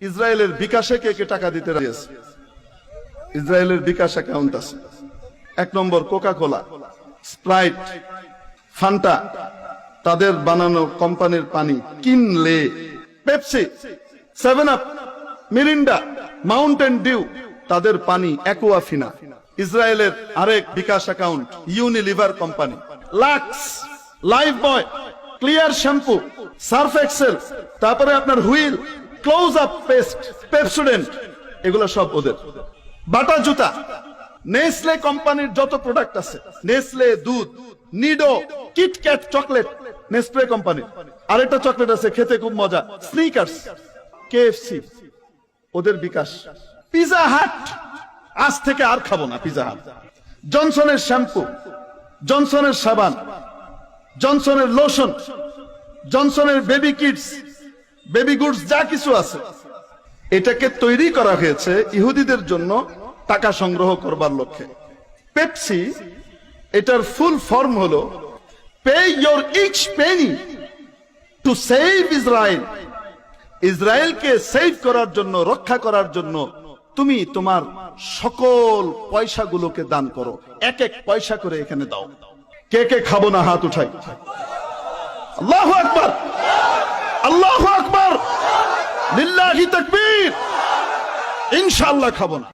ইসরায়েলের বিকাশে কে কে টাকা দিতে রাজি আছে? ইসরায়েলের বিকাশ অ্যাকাউন্ট আছে। 1 নম্বর কোকা কোলা, স্প্রাইট, ফান্টা, তাদের বানানো কোম্পানির পানি কিনলে, Pepsi, 7 up, Mirinda, Mountain Dew, তাদের পানি অ্যাকুয়াফিনা। ইসরায়েলের আরেক bKash account Unilever company, Lux, Lifebuoy, Clear shampoo, Surf Excel, তারপরে আপনার Wheel, Closeup paste, Pepsodent, এগুলো সব ওদের। বাটা জুতা, নেসলে কোম্পানির যত প্রোডাক্ট আছে, নেসলে দুধ, নিডো, কিটক্যাট চকলেট, নেসপ্রে কোম্পানি। আরেকটা চকলেট আছে খেতে খুব মজা, স্নিকার্স, কেএফসি, ওদের বিকাশ। পিজা হাট, আজ থেকে আর খাবো না পিজা হাট। জনসনের শ্যাম্পু, জনসনের সাবান, জনসনের লোশন, জনসনের বেবি কিডস, বেবি গুডস, যা কিছু আছে, এটাকে তৈরি করা হয়েছে ইহুদিদের জন্য টাকা সংগ্রহ করবার লক্ষ্যে। পেপসি, এটার ফুল ফর্ম হলো pay your each penny to save Israel. ইসরায়েলকে সেভ করার জন্য, রক্ষা করার জন্য তুমি তোমার সকল পয়সাগুলোকে দান করো, এক এক পয়সা করে এখানে দাও। কে কে খাবো না হাত উঠাই। আল্লাহু আকবার, আল্লাহু আকবার, লিল্লাহি তাকবীর। ইনশাআল্লাহ খাবো না।